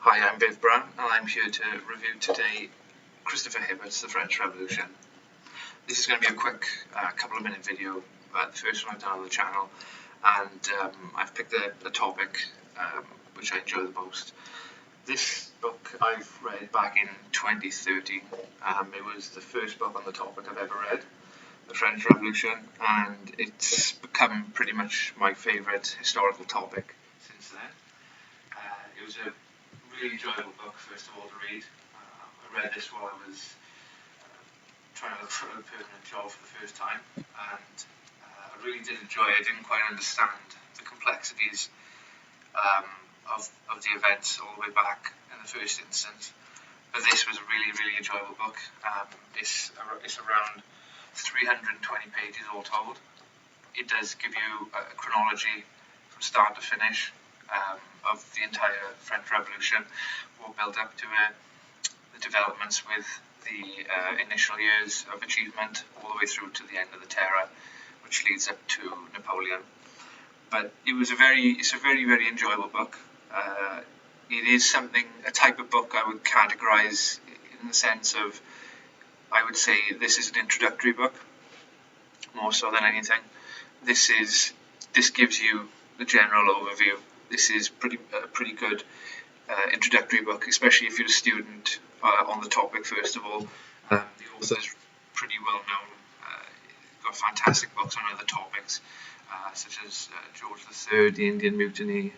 Hi, I'm Hibbert, and I'm here to review today Christopher Hibbert's The French Revolution. This is going to be a quick couple of minute video, the first one I've done on the channel, and I've picked a topic which I enjoy the most. This book I've read back in 2013. It was the first book on the topic I've ever read, The French Revolution, and it's become pretty much my favourite historical topic since then. It was a really enjoyable book, first of all, to read. I read this while I was trying to look for a permanent job for the first time, and I really did enjoy it. I didn't quite understand the complexities of the events all the way back in the first instance, but this was a really, really enjoyable book. It's around 320 pages all told. It does give you a chronology from start to finish of the entire French Revolution, what built up to it, the developments with the initial years of achievement all the way through to the end of the Terror, which leads up to Napoleon. But it's a very, very enjoyable book. It is a type of book I would categorise in the sense of, I would say this is an introductory book, more so than anything. This gives you the general overview. This is a pretty good introductory book, especially if you're a student on the topic. First of all, the author's pretty well known. Got fantastic books on other topics, such as George III, the Indian Mutiny.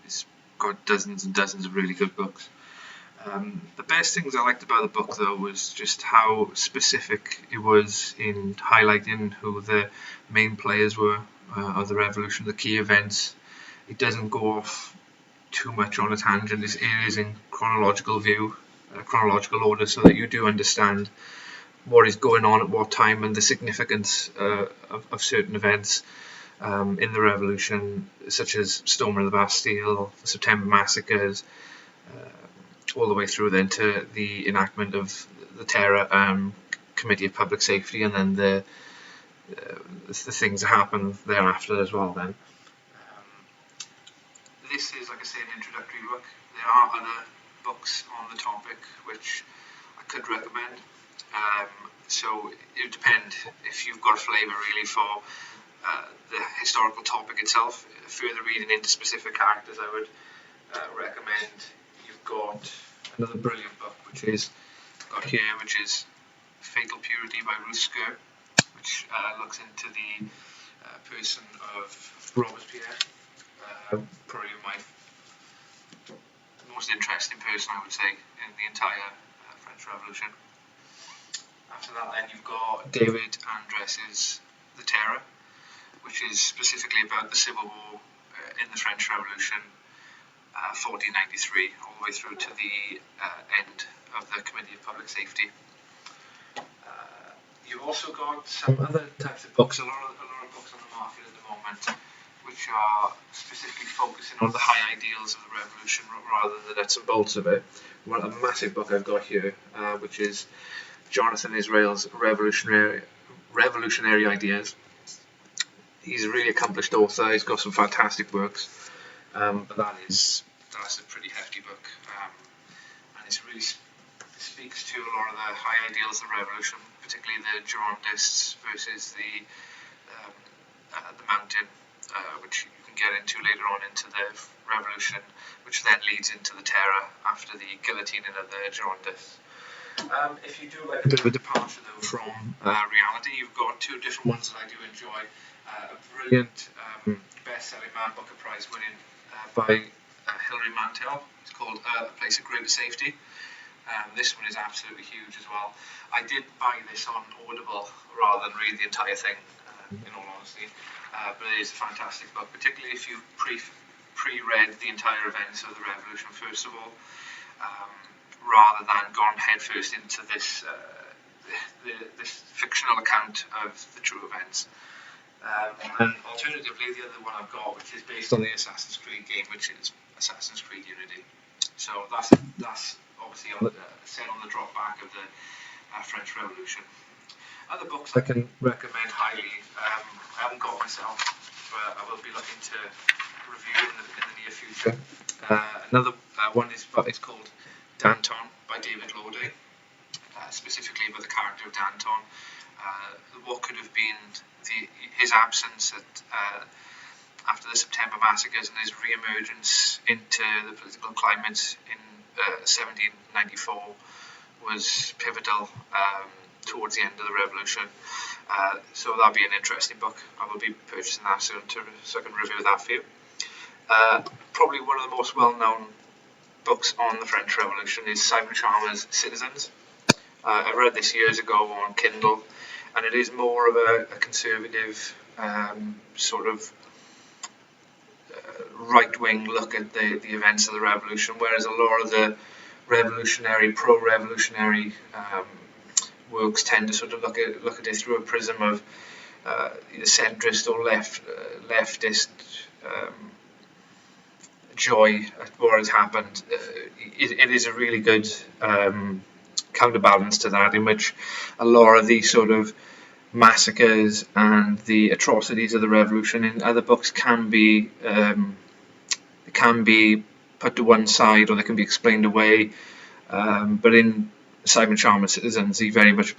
It's got dozens and dozens of really good books. The best things I liked about the book, though, was just how specific it was in highlighting who the main players were of the revolution, the key events. It doesn't go off too much on a tangent. It is in chronological order, so that you do understand what is going on at what time and the significance of certain events in the revolution, such as storming of the Bastille, the September massacres, all the way through then to the enactment of the Terror Committee of Public Safety, and then the things that happen thereafter as well then. This is, like I say, an introductory book. There are other books on the topic which I could recommend. So it would depend if you've got a flavour really for the historical topic itself. Further reading into specific characters, I would recommend. You've got another brilliant book which is Fatal Purity by Ruth Sker, which looks into the person of Robespierre. Probably my most interesting person, I would say, in the entire French Revolution. After that, then you've got David Andres's The Terror, which is specifically about the civil war in the French Revolution, 1493, all the way through to the end of the Committee of Public Safety. You've also got some other types of books, a lot of books on the market at the moment, which are specifically focusing on the high ideals of the revolution rather than the nuts and bolts of it. Well, a massive book I've got here, which is Jonathan Israel's Revolutionary Ideas. He's a really accomplished author. He's got some fantastic works, but that's a pretty hefty book, and it really speaks to a lot of the high ideals of the revolution, particularly the Girondists versus the Mountain, which you can get into later on into the revolution, which then leads into the Terror after the guillotining of the Girondists. If you do like a bit of a departure though from reality, you've got two different ones that I do enjoy. A brilliant best-selling Man Booker Prize winning by Hilary Mantel. It's called A Place of Greater Safety. This one is absolutely huge as well. I did buy this on Audible rather than read the entire thing, in all honesty. But it is a fantastic book, particularly if you've pre-read the entire events of the revolution first of all, rather than gone headfirst into this fictional account of the true events. And alternatively, the other one I've got, which is based on the Assassin's Creed game, which is Assassin's Creed Unity. So that's obviously set on the drop back of the French Revolution. Other books I can recommend highly, I haven't got myself, but I will be looking to review in the near future. Another One is called Danton by David Lodey, specifically about the character of Danton. What could have been his absence after the September massacres and his re-emergence into the political climate in 1794 was pivotal towards the end of the revolution. So that'll be an interesting book. I will be purchasing that soon so I can review that for you. Probably one of the most well-known books on the French Revolution is Simon Schama's Citizens. I read this years ago on Kindle, and it is more of a conservative sort of right-wing look at the events of the revolution, whereas a lot of the pro-revolutionary works tend to sort of look at it through a prism of either centrist or leftist joy at what has happened. It is a really good counterbalance to that, in which a lot of these sort of massacres and the atrocities of the revolution in other books can be put to one side, or they can be explained away. But in Simon Schama's Citizens, he very much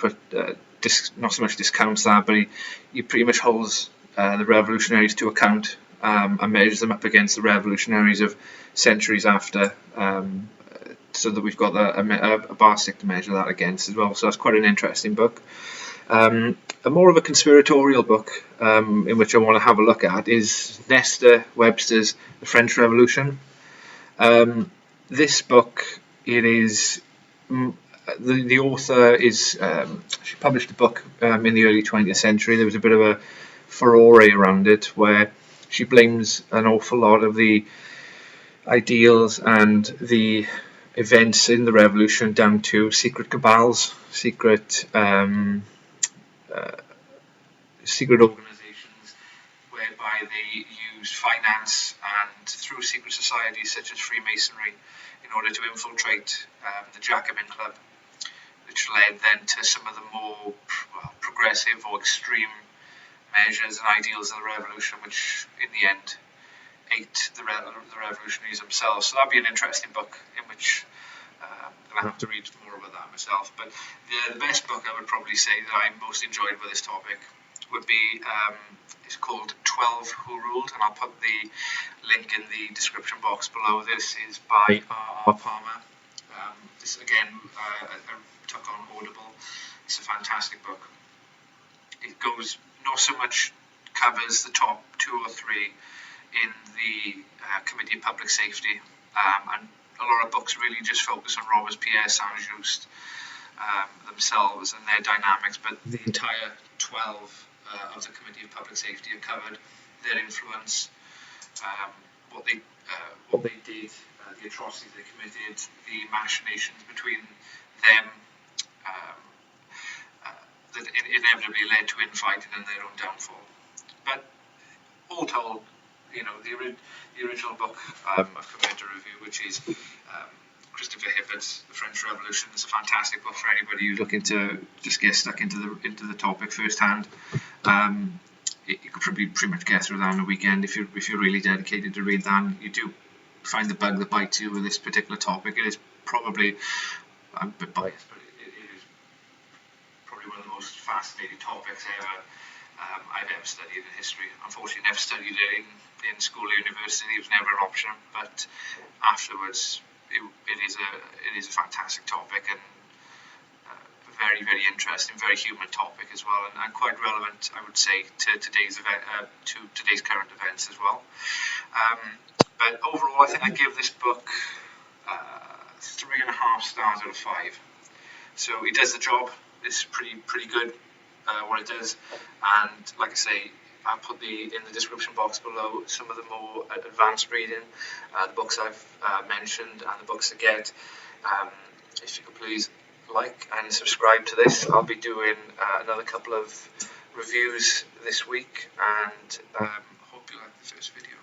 not so much discounts that, but he pretty much holds the revolutionaries to account and measures them up against the revolutionaries of centuries after, so that we've got a bar stick to measure that against as well. So that's quite an interesting book. A more of a conspiratorial book in which I want to have a look at is Nesta Webster's The French Revolution. This book, it is the author is she published a book in the early 20th century. There was a bit of a furore around it, where she blames an awful lot of the ideals and the events in the revolution down to secret cabals, secret organizations, whereby they use finance and through secret societies such as Freemasonry in order to infiltrate the Jacobin Club, which led then to some of the more progressive or extreme measures and ideals of the revolution, which in the end ate the revolutionaries themselves. So that'd be an interesting book in which I'll have to read more about that myself. But the best book I would probably say that I most enjoyed with this topic would be, it's called 12 Who Ruled, and I'll put the link in the description box below. This is by R.R. Palmer. This again I took on Audible. It's a fantastic book. It goes not so much covers the top 2 or 3 in the Committee of Public Safety, and a lot of books really just focus on Robespierre, Saint-Just themselves and their dynamics, but the entire 12 of the Committee of Public Safety are covered, their influence, what they did, the atrocities they committed, the machinations between them that inevitably led to infighting and their own downfall. But all told, the original book I've come to review, which is Christopher Hibbert's The French Revolution, is a fantastic book for anybody who's looking to just get stuck into the topic firsthand. You could probably pretty much get through that on a weekend if you're really dedicated to read that. You do find the bug that bites you with this particular topic. It is probably, I'm a bit biased, but it is probably one of the most fascinating topics I've ever studied in history. Unfortunately, never studied it in school or university. It was never an option, but afterwards, it is a fantastic topic, and very, very interesting, very human topic as well, and quite relevant, I would say, to today's current events as well. But overall, I think I give this book 3.5 stars out of 5. So it does the job. It's pretty good what it does, and like I say, I'll put in the description box below some of the more advanced reading, the books I've mentioned and the books to get. If you could please like and subscribe to this. I'll be doing another couple of reviews this week, and hope you like the first video.